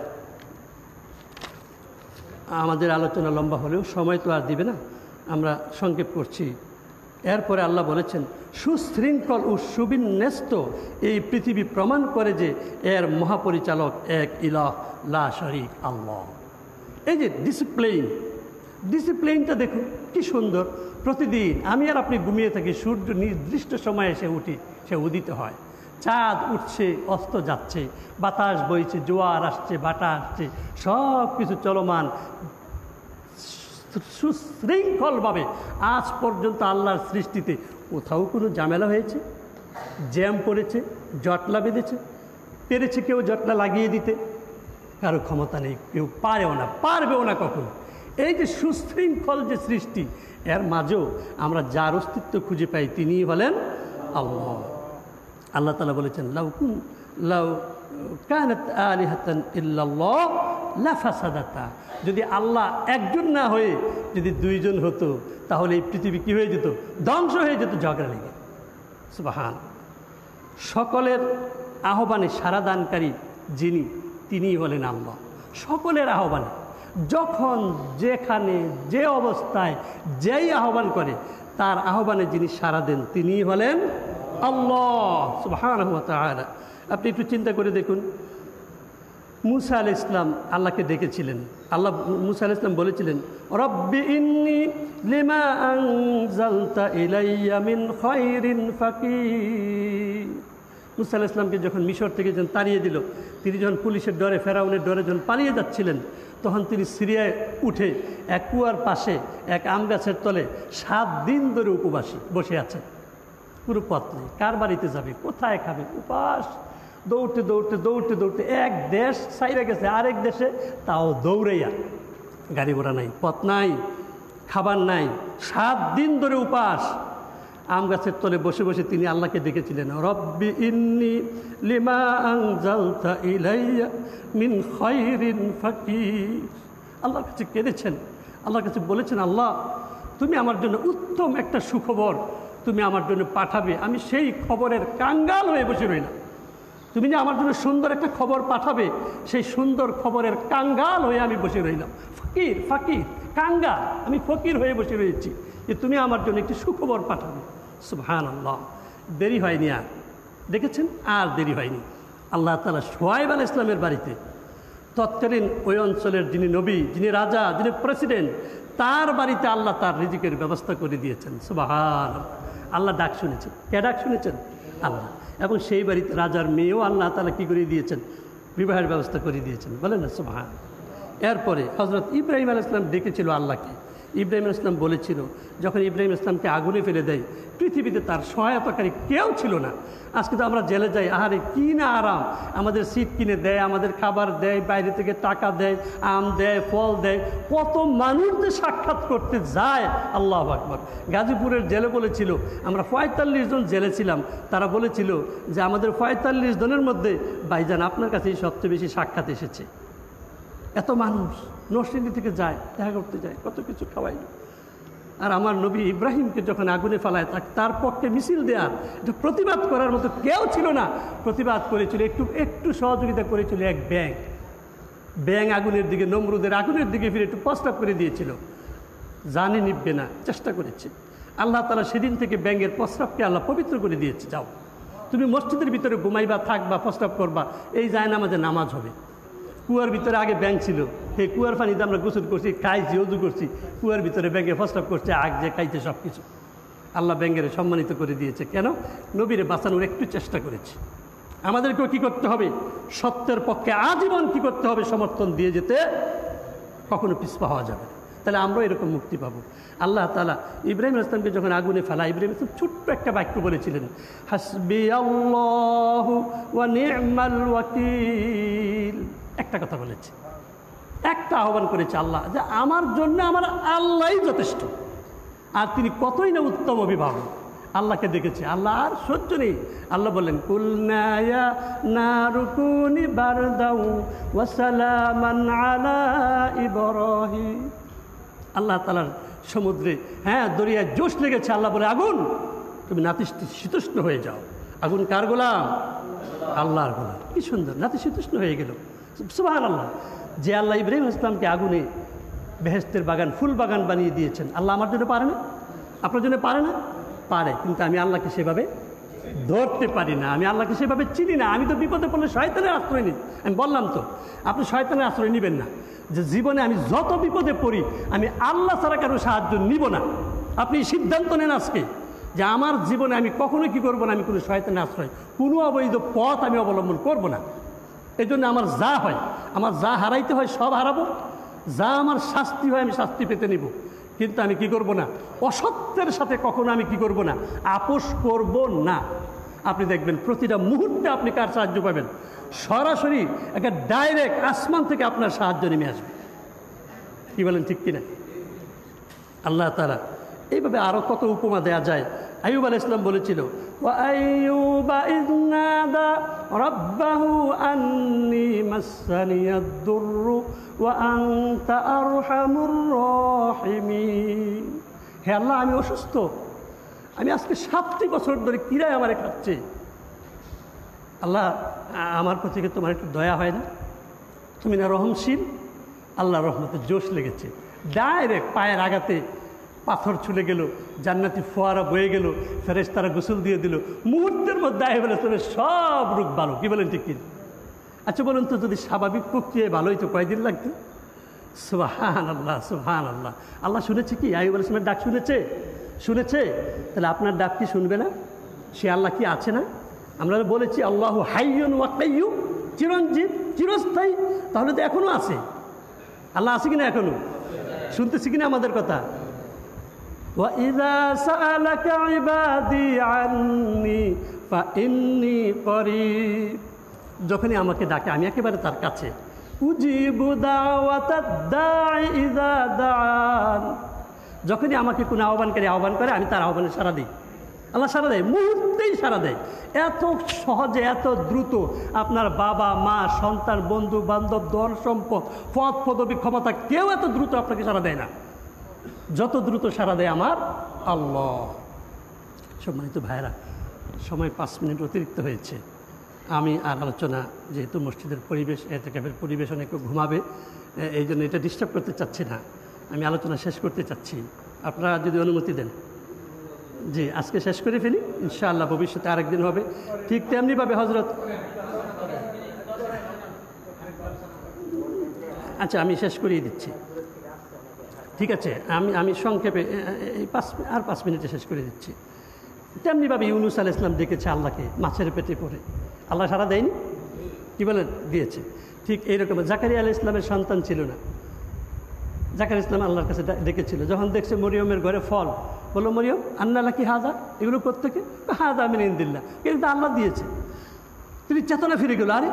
আমাদের আলোচনা লম্বা হলেও সময় তো আর দিবে না, আমরা সংক্ষেপ করছি। এরপরে আল্লাহ বলেছেন, সুশৃঙ্খল ও সুবিন্যস্ত এই পৃথিবী প্রমাণ করে যে এর মহাপরিচালক এক ইলাহ লা শরীক আল্লাহ। এই যে ডিসিপ্লিনটা দেখুন কি সুন্দর। প্রতিদিন আমি আর আপনি ঘুমিয়ে থাকি, সূর্য নির্দিষ্ট সময়ে এসে উঠি, সে উদিত হয়, চাঁদ উঠছে, অস্ত যাচ্ছে, বাতাস বইছে, জোয়ার আসছে, বাটা আসছে, সব কিছু চলমান সুশৃঙ্খলভাবে। আজ পর্যন্ত আল্লাহর সৃষ্টিতে কোথাও কোনো ঝামেলা হয়েছে? জ্যাম পড়েছে, জটলা বেঁধেছে? পেরেছে কেউ জটলা লাগিয়ে দিতে? কারো ক্ষমতা নেই, কেউ পারবেও না কখনো। এই যে সুশৃঙ্খল যে সৃষ্টি, এর মাঝেও আমরা যার অস্তিত্ব খুঁজে পাই তিনিই হলেন আল্লাহ। আল্লাহ তাআলা বলেছেন, লাউ কানাত আলিহাতান ইল্লাল্লাহ লাফাসাদাতা। যদি আল্লাহ একজন না হয়ে যদি দুইজন হতো, তাহলে এই পৃথিবী কি হয়ে যেত? ধ্বংস হয়ে যেত ঝগড়া লেগে। সুবহান। সকলের আহ্বানে সাড়া দানকারী যিনি, তিনিই হলেন আল্লাহ। সকলের আহ্বানে, যখন যেখানে যে অবস্থায় যেই আহ্বান করে, তার আহ্বানে যিনি সাড়া দেন তিনিই হলেন আল্লাহ সুবহানাহু ওয়া তাআলা। আপনি একটু চিন্তা করে দেখুন, মুসা আলাইহিস সালাম আল্লাহকে ডেকেছিলেন। আল্লাহ মুসা আলাইহিস সালাম বলেছিলেন, রব্বি ইন্নী লিমা আনজালতা ইলাইয়া মিন খায়রিন ফাকির। মুসা আলাইহিস সালামকে যখন মিশর থেকে যখন তাড়িয়ে দিল, তিনি যখন পুলিশের ডরে, ফেরাউনের ডরে যখন পালিয়ে যাচ্ছিলেন, তখন তিনি সিরিয়ায় উঠে এক কুয়ার পাশে এক আম গাছের তলে 7 দিন ধরে উপবাসী বসে আছেন। পুরো পথ নেই, কার বাড়িতে যাবে, কোথায় খাবে, উপাস। দৌড়তে দৌড়তে দৌড়তে দৌড়তে এক দেশ সাইরে গেছে আরেক দেশে, তাও দৌড়াইয়া, গাড়ি ঘোড়া নাই, পথ নাই, খাবার নাই, 7 দিন ধরে উপাস। আম গাছের তলে বসে বসে তিনি আল্লাহকে ডেকেছিলেন, রব্বি ইন্নী লিমা আনজালতা ইলাইয়া মিন খায়রিন ফাকির। আল্লাহর কাছে কেঁদেছেন, আল্লাহর কাছে বলেছেন, আল্লাহ তুমি আমার জন্য উত্তম একটা সুখবর তুমি আমার জন্য পাঠাবে, আমি সেই খবরের কাঙ্গাল হয়ে বসে রইলাম। তুমি যে আমার জন্য সুন্দর একটা খবর পাঠাবে, সেই সুন্দর খবরের কাঙ্গাল হয়ে আমি বসে রইলাম। ফাকির কাঙ্গাল, আমি ফকির হয়ে বসে রয়েছি যে তুমি আমার জন্য একটি সুখবর পাঠাবে। সুবহানাল্লাহ। দেরি হয়নি আর, দেখেছেন, আর দেরি হয়নি। আল্লাহ তাআলা শুআয়ব আলাইহিস সালামের বাড়িতে, তৎকালীন ওই অঞ্চলের যিনি নবী, যিনি রাজা, যিনি প্রেসিডেন্ট, তার বাড়িতে আল্লাহ তার রিজিকের ব্যবস্থা করে দিয়েছেন। সুবহানাল্লাহ। আল্লাহ ডাক শুনেছেন। কে ডাক শুনেছেন? আল্লাহ। এবং সেই বাড়িতে রাজার মেয়েও আল্লাহ তাআলা কী করে দিয়েছেন? বিবাহের ব্যবস্থা করে দিয়েছেন। বলেন না সুবহান। এরপরে হযরত ইব্রাহিম আলাইহিস সালাম ডেকেছিল আল্লাহকে, ইব্রাহিম ইসলাম বলেছিল, যখন ইব্রাহিম ইসলামকে আগুনে ফেলে দেয়, পৃথিবীতে তার সহায়তাকারী কেউ ছিল না। আজকে তো আমরা জেলে যাই, আহারে কি না আরাম, আমাদের সিট কিনে দেয়, আমাদের খাবার দেয়, বাইরে থেকে টাকা দেয়, আম দেয়, ফল দেয়, কত মানুষ যে সাক্ষাৎ করতে যায়। আল্লাহু আকবার। গাজীপুরের জেলে বলেছিল, আমরা ৪৫ জন জেলে ছিলাম, তারা বলেছিল যে আমাদের ৪৫ জনের মধ্যে ভাইজান আপনার কাছেই সবচেয়ে বেশি সাক্ষাৎ এসেছে। এত মানুষ নরসিংদী থেকে যায়, দেখা করতে যায়, কত কিছু খাওয়াইল। আর আমার নবী ইব্রাহিমকে যখন আগুনে ফেলায়, তার পক্ষে মিছিল দেওয়ার, এটা প্রতিবাদ করার মতো কেউ ছিল না। প্রতিবাদ করেছিল, একটু সহযোগিতা করেছিল এক ব্যাঙ আগুনের দিকে, নমরুদের আগুনের দিকে ফিরে একটু প্রস্তাব করে দিয়েছিল, জানি নিববে না, চেষ্টা করেছে। আল্লাহ তাআলা সেদিন থেকে ব্যাঙের প্রস্তাবকে আল্লাহ পবিত্র করে দিয়েছে। যাও তুমি মসজিদের ভিতরে ঘুমাইবা, থাকবা, প্রস্তাব করবা, এই জায়নামাজে নামাজ হবে। কুয়ার ভিতরে আগে ব্যাঙ ছিল, সেই কুয়ার পানিতে আমরা গোসল করছি, খাইছি, অজু করছি, কুয়ার ভিতরে ব্যাঙে প্রস্তাব করছে, আগ যে খাইছে সব কিছু। আল্লাহ ব্যাঙের সম্মানিত করে দিয়েছে। কেন? নবীরে বাঁচানোর একটু চেষ্টা করেছে। আমাদেরকেও কী করতে হবে? সত্যের পক্ষে আজীবন কী করতে হবে? সমর্থন দিয়ে যেতে, কখনো পিছপা হওয়া যাবে না। তাহলে আমরাও এরকম মুক্তি পাবো। আল্লাহ তাআলা ইব্রাহিম ইসলামকে যখন আগুনে ফেলা, ইব্রাহিম ইসলাম ছোট্ট একটা বাক্য বলেছিলেন, হাসবি আল্লাহু ওয়া নি'মাল ওয়াকিল। একটা কথা বলেছে, একটা আহ্বান করেছে আল্লাহ, যে আমার জন্য আমার আল্লাহই যথেষ্ট। আর তিনি কতই না উত্তম অভিভাবক। আল্লাহকে দেখেছে, আল্লাহ আর সহ্য নেই। আল্লাহ বললেন, কুলনা ইয়া নারু কুনি বারদাও ওয়া সালামান আলা ইব্রাহিম। আল্লাহ তাআলার সমুদ্রে, দরিয়ায় জোশ লেগেছে। আল্লাহ বলে, আগুন তুমি নাতিশীতোষ্ণ হয়ে যাও। আগুন কার গোলাম? আল্লাহর গোলাম। কি সুন্দর, নাতিশীতোষ্ণ হয়ে গেল। সুবহানাল্লাহ। যে আল্লাহ ইব্রাহিম ইসলামকে আগুনে বেহেশতের বাগান, ফুল বাগান বানিয়ে দিয়েছেন, আল্লাহ আমার জন্য পারে না? আপনার জন্য পারে না? পারে। কিন্তু আমি আল্লাহকে সেভাবে ধরতে পারি না, আমি আল্লাহকে সেভাবে চিনি না। আমি তো বিপদে পড়লে শয়তানের আশ্রয় নিই। আমি বললাম তো, আপনি শয়তানের আশ্রয় নেবেন না। যে জীবনে আমি যত বিপদে পড়ি, আমি আল্লাহ ছাড়া কারো সাহায্য নিব না। আপনি সিদ্ধান্ত নেন আজকে যে আমার জীবনে আমি কখনোই কী করবো না, আমি কোনো শয়তানের আশ্রয়, কোনো অবৈধ পথ আমি অবলম্বন করব না। এই জন্য আমার যা হয়, আমার যা হারাইতে হয় সব হারাবো, যা আমার শাস্তি হয় আমি শাস্তি পেতে নিব। কিন্তু আমি কি করব না, অসত্যের সাথে কখনো আমি কি করব না, আপোষ করব না। আপনি দেখবেন প্রতিটা মুহূর্তে আপনি কার সাহায্য পাবেন? সরাসরি একটা ডাইরেক্ট আসমান থেকে আপনার সাহায্য নেমে আসবে। কি বলেন, ঠিক কিনা? আল্লাহ তাআলা এইভাবে আরও কত উপমা দেয়া যায়। আইয়ুব আলাইহিস সালাম বলেছিল, ওয়া আইয়ুবা ইয নাদা রাব্বাহু আন্নী মাসসানিয়াদ দুররু ওয়া আনতা আরহামুর রাহিমিন। হে আল্লাহ, আমি অসুস্থ, আমি আজকে 7টি বছর ধরে কিরায় আমারে খাচ্ছে। আল্লাহ, আমার প্রতি তোমার একটু দয়া হয় না? তুমি না রহমশীল? আল্লাহ রহমতে জোশ লেগেছে, ডাইরেক্ট পায়ের আঘাতে পাথর ছুলে গেল, জান্নাতি ফোয়ারা বয়ে গেল, ফেরেশতারা গোসল দিয়ে দিল, মুহূর্তের মধ্যে আইয়ুব আলাইহিস সালামের সব রোগ ভালো। কি বলেন, ঠিক কিনা? আচ্ছা বলুন তো, যদি স্বাভাবিক প্রক্রিয়ায় ভালো হইতো কয়দিন লাগতো? সুবহানাল্লাহ, সুবহানাল্লাহ। আল্লাহ শুনেছে কি? আইয়ুব আলাইহিস সালামের ডাক শুনেছে। তাহলে আপনার ডাক কি শুনবে না? সে আল্লাহ কি আছে না? আমরা বলেছি আল্লাহু হাইয়ুন ওয়া কাইয়্যুম, চিরঞ্জীব, চিরস্থায়ী। তাহলে তো এখনো আছে। আল্লাহ আছে কিনা? এখনো শুনতেছি কিনা আমাদের কথা? ওয়া ইযা সাআলাকা ইবাদি আন্নী ফাইন্নী করিব। যখনই আমাকে ডাকে আমি একেবারে তার কাছে। উজিবু দাওয়াতাদ দাঈ ইযা দাআন। যখনই আমাকে কোনো আহ্বানকারী আহ্বান করে, আমি তার আহ্বানে সাড়া দিই। আল্লাহ সাড়া দেয়, মুহূর্তেই সাড়া দেয়। এত সহজে, এত দ্রুত আপনার বাবা মা, সন্তান, বন্ধু বান্ধব, ধন সম্পদ, পদ পদবী, ক্ষমতা, কেউ এত দ্রুত আপনাকে সাড়া দেয় না যত দ্রুত সাড়া দেয় আমার আল্লাহ। সম্মানিত ভাইরা, সময় 5 মিনিট অতিরিক্ত হয়েছে। আমি আর আলোচনা, যেহেতু মসজিদের পরিবেশ, এতেকাফের পরিবেশ, অনেকে ঘুমাবে, এই জন্য এটা ডিস্টার্ব করতে চাচ্ছি না। আমি আলোচনা শেষ করতে চাচ্ছি, আপনারা যদি অনুমতি দেন। জি, আজকে শেষ করে ফেলি, ইনশাআল্লাহ ভবিষ্যতে আরেকদিন হবে। ঠিক তেমনিভাবে হজরত, আচ্ছা আমি শেষ করিয়ে দিচ্ছি, ঠিক আছে? আমি সংক্ষেপে এই 5 মিনিটে শেষ করে দিচ্ছি। তেমনিভাবে ইউনূস আলাইহিস সালাম ডেকেছে আল্লাহকে মাছের পেটে পড়ে, আল্লাহ সাড়া দেয়নি? কি বলেন, দিয়েছে। ঠিক এইরকম জাকারিয়া আলাইহিস সালামের সন্তান ছিল না, জাকারিয়া ইসলাম আল্লাহর কাছে ডেকেছিল, যখন দেখছে মরিয়মের ঘরে ফল, বললো মরিয়ম আন্নালা কি হাজা, এগুলো কোত্থেকে? হাজা মিন ইন্দিল্লাহ, কিন্তু আল্লাহ দিয়েছে। তিনি চেতনা ফিরে গেল, আরে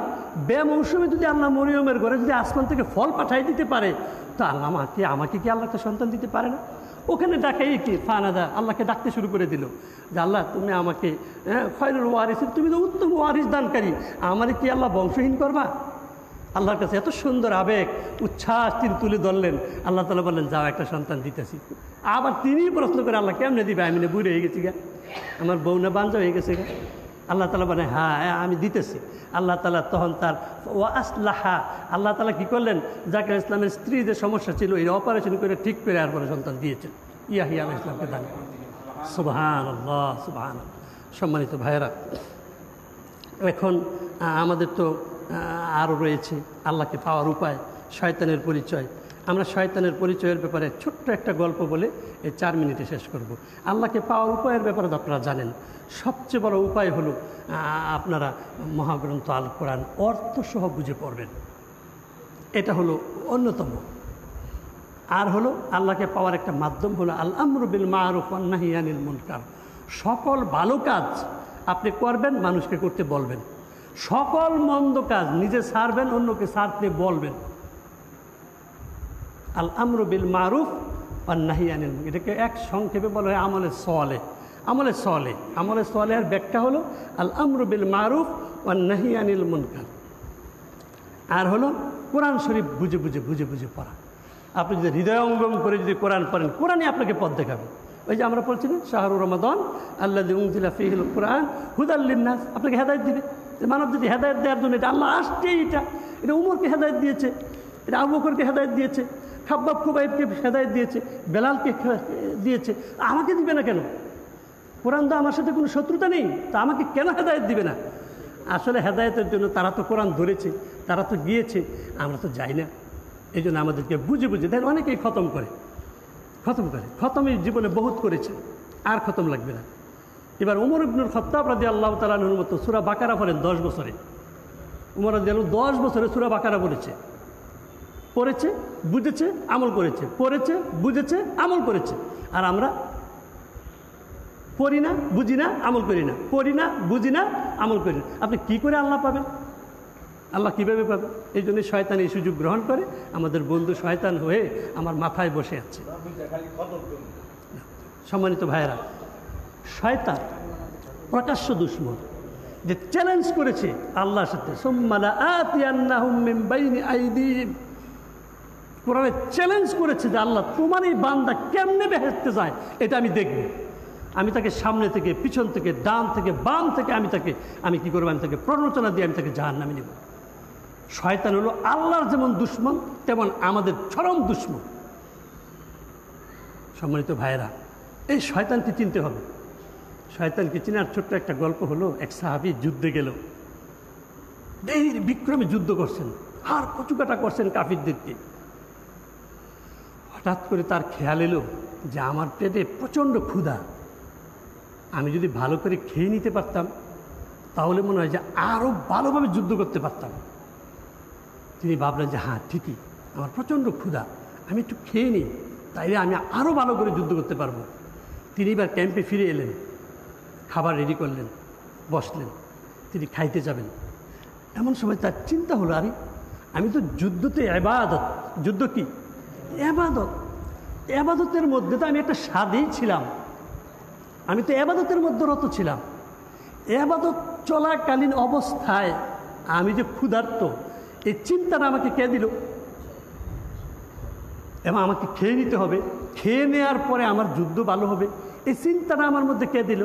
বেমৌসুমে যদি আল্লাহ মরিয়মের ঘরে যদি আসমান থেকে ফল পাঠাই দিতে পারে, তো আল্লাহ আমাকে কি আল্লাহকে সন্তান দিতে পারে না? ওখানে ডাকাই কি ফানাদা, আল্লাহকে ডাকতে শুরু করে দিল যে আল্লাহ তুমি আমাকে খয়রুল ওয়ারিস, তুমি তো উত্তম ওয়ারিস দানকারী, আমারে কি আল্লাহ বংশহীন করবা? আল্লাহর কাছে এত সুন্দর আবেগ উচ্ছ্বাস তিনি তুলে ধরলেন। আল্লাহ তাআলা বললেন যাও একটা সন্তান দিতেছি। আবার তিনিই প্রশ্ন করে আল্লাহ কেমনে দিবে, আমি না বুড়ে হয়ে গেছি গা, আমার বউ না বাঞ্জা হয়ে গেছে গা। আল্লাহ তাআলা বলেন হ্যাঁ আমি দিতেছি। আল্লাহ তাআলা তখন তার ওয়া আসলাহা, আল্লাহ তাআলা কী করলেন, জাকারিয়া ইসলামের স্ত্রী যে সমস্যা ছিল এই অপারেশন করে ঠিক করে আর পরে সন্তান দিয়েছেন, ইয়াহিয়া আলাইহিস সালামকে দান করেন। সুবহানাল্লাহ সুবহানাল্লাহ। সম্মানিত ভাইয়েরা, এখন আমাদের তো আরও রয়েছে আল্লাহকে পাওয়ার উপায়, শয়তানের পরিচয়। আমরা শয়তানের পরিচয়ের ব্যাপারে ছোট্ট একটা গল্প বলে এই 4 মিনিটে শেষ করব। আল্লাহকে পাওয়ার উপায়ের ব্যাপারে তো আপনারা জানেন, সবচেয়ে বড় উপায় হলো আপনারা মহাগ্রন্থ আল কোরআন অর্থসহ বুঝে পড়বেন, এটা হলো অন্যতম। আর হলো আল্লাহকে পাওয়ার একটা মাধ্যম হলো আল আমরু বিল মারুফ ওয়ান নাহি আনিল মুনকার। সকল ভালো কাজ আপনি করবেন, মানুষকে করতে বলবেন। সকল মন্দ কাজ নিজে ছাড়বেন, অন্যকে ছাড়তে বলবেন। আল আমরু বিল মারুফ ওয়ান নাহি আনিল মুনকার, এটাকে এক সংক্ষেপে বলা হয় আমলে সলে। আমলে সলে, আমলে সলের ব্যাখ্যা হলো আল আমরু বিল মারুফ ওয়ান নাহি আনিল মুনকার। আর হলো কোরআন শরীফ বুঝে বুঝে বুঝে বুঝে পড়া। আপনি যদি হৃদয়ঙ্গম করে যদি কোরআন পড়েন, কোরআনই আপনাকে পথ দেখাবে। ওই যে আমরা বলছিলাম শাহরুর রমাদান আল্লাযী উনজিলা ফীহিল কুরআন হুদাল লিন্নাস, আপনাকে হেদায়েত দিবে। মানব যদি হেদায়েত দেওয়ার জন্য, এটা আল্লাহ আসছেই, এটা উমরকে হেদায়েত দিয়েছে, এটা আবু বকরকে হেদায়েত দিয়েছে, খাব্বাব খুবাইবকে হেদায়েত দিয়েছে, বেলালকে দিয়েছে, আমাকে দিবে না কেন? কোরআন তো আমার সাথে কোনো শত্রুতা নেই, তা আমাকে কেন হেদায়েত দিবে না? আসলে হেদায়েতের জন্য তারা তো কোরআন ধরেছে, তারা তো গিয়েছে, আমরা তো যাই না। এই জন্য আমাদেরকে বুঝে বুঝে দেন। অনেকেই খতম করে, খতমের জীবনে বহুত করেছে, আর খতম লাগবে না। এবার উমর ইবনুল খাত্তাব রাদিয়াল্লাহু তাআলা আনহুর মতো সূরা বাকারা পড়েন 10 বছরে। উমর রাদিয়াল্লাহু 10 বছরে সূরা বাকারা পড়েছে, বুঝেছে, আমল করেছে, পড়েছে, বুঝেছে, আমল করেছে। আর আমরা পড়ি না, বুঝি না, আমল করি না, পড়ি না, বুঝি না, আমল করি না। আপনি কি করে আল্লাহ পাবেন? আল্লাহ কীভাবে পাবেন? এই জন্য শয়তান এই সুযোগ গ্রহণ করে, আমাদের বন্ধু শয়তান হয়ে আমার মাথায় বসে আছে। সম্মানিত ভাইয়েরা, শয়তান প্রকাশ্য দুশমন, যে চ্যালেঞ্জ করেছে আল্লাহর সাথে, সুম্মা লাআতিয়ান্নাহুম মিন বাইনি আইদিহিম, কোরআনে চ্যালেঞ্জ করেছে যে আল্লাহ তোমার এই বান্দা কেমনে বেহেশতে যায় এটা আমি দেখব। আমি তাকে সামনে থেকে, পিছন থেকে, ডান থেকে, বাম থেকে আমি কি করবো? আমি তাকে প্ররোচনা দিয়ে আমি তাকে জাহান্নামে নেব। শয়তান হলো আল্লাহর যেমন দুশমন, তেমন আমাদের চরম দুশমন। সম্মানিত ভাইয়েরা, এই শয়তানকে চিনতে হবে। শয়তানকে চিনার ছোট্ট একটা গল্প হলো, এক সাহাবী যুদ্ধে গেল, দেহের বিক্রমে যুদ্ধ করছেন, আর কচুকাটা করছেন কাফিরদেরকে। হঠাৎ করে তার খেয়াল এলো যে আমার পেটে প্রচণ্ড ক্ষুধা, আমি যদি ভালো করে খেয়ে নিতে পারতাম তাহলে মনে হয় যে আরও ভালোভাবে যুদ্ধ করতে পারতাম। তিনি ভাবলেন যে হ্যাঁ ঠিকই, আমার প্রচণ্ড ক্ষুধা, আমি একটু খেয়ে নিই, তাইলে আমি আরও ভালো করে যুদ্ধ করতে পারবো। তিনি এবার ক্যাম্পে ফিরে এলেন, খাবার রেডি করলেন, বসলেন, তিনি খাইতে যাবেন। এমন সময় তার চিন্তা হলো, আরে আমি তো যুদ্ধতে ইবাদত, যুদ্ধ কি? ইবাদত। ইবাদতের মধ্যে তো আমি একটা স্বাদেই ছিলাম, আমি তো ইবাদতের মধ্যে রত ছিলাম। ইবাদত চলাকালীন অবস্থায় আমি যে ক্ষুধার্ত, এই চিন্তাটা আমাকে কে দিল? এবং আমাকে খেয়ে নিতে হবে, খেয়ে নেওয়ার পরে আমার যুদ্ধ ভালো হবে, এই চিন্তাটা আমার মধ্যে কে দিল?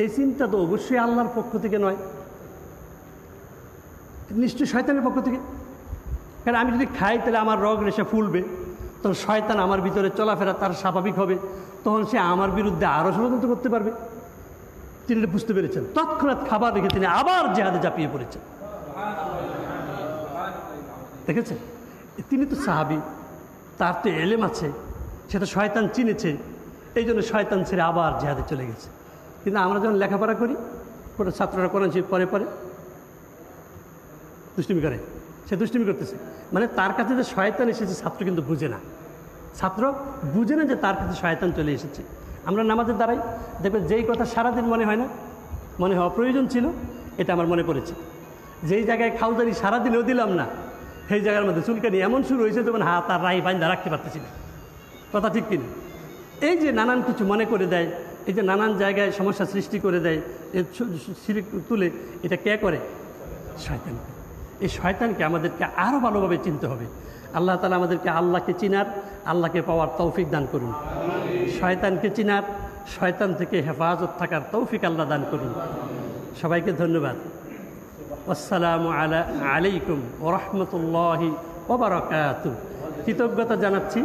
এই চিন্তা তো অবশ্যই আল্লাহর পক্ষ থেকে নয়, নিশ্চয়ই শয়তানের পক্ষ থেকে। কারণ আমি যদি খাই তাহলে আমার রগ রেশা ফুলবে, তখন শয়তান আমার ভিতরে চলাফেরা তার স্বাভাবিক হবে, তখন সে আমার বিরুদ্ধে আরও ষড়যন্ত্র করতে পারবে। তিনি এটা বুঝতে পেরেছেন, তৎক্ষণাৎ খাবার রেখে তিনি আবার জেহাদে ঝাঁপিয়ে পড়েছেন। দেখেছেন, তিনি তো সাহাবী, তার তো এলেম আছে, সেটা শয়তান চিনেছে, এই জন্য শয়তান ছেড়ে আবার জেহাদে চলে গেছে। কিন্তু আমরা যখন লেখাপড়া করি, কোনো ছাত্ররা কোরআন শরীফ পরে দুষ্টুমি করে, সে দুষ্টুমি করতেছে, মানে তার কাছে যে শয়তান এসেছে ছাত্র কিন্তু বুঝে না। ছাত্র বুঝে না যে তার কাছে শয়তান চলে এসেছে। আমরা নামাজের দ্বারাই দেখবেন যেই কথা সারাদিন মনে হয় না, মনে হওয়া প্রয়োজন ছিল, এটা আমার মনে পড়েছে। যেই জায়গায় খাউদারি সারাদিনও দিলাম না, সেই জায়গার মধ্যে চুলকানি এমন শুরু হয়েছে তখন হাত আর রাই বাইন্দা রাখতে পারতেছি না। কথা ঠিক কিনা? এই যে নানান কিছু মনে করে দেয়, এই যে নানান জায়গায় সমস্যা সৃষ্টি করে দেয়, শিরিক তুলে, এটা কে করে? শয়তান। এই শয়তানকে আমাদেরকে আরও ভালোভাবে চিনতে হবে। আল্লাহ তাআলা আমাদেরকে আল্লাহকে চিনার, আল্লাহকে পাওয়ার তৌফিক দান করুন। শয়তানকে চিনার, শয়তান থেকে হেফাজত থাকার তৌফিক আল্লাহ দান করুন। সবাইকে ধন্যবাদ। আসসালামু আলাইকুম ওয়া রাহমাতুল্লাহি ওয়া বারাকাতুহু। কৃতজ্ঞতা জানাচ্ছি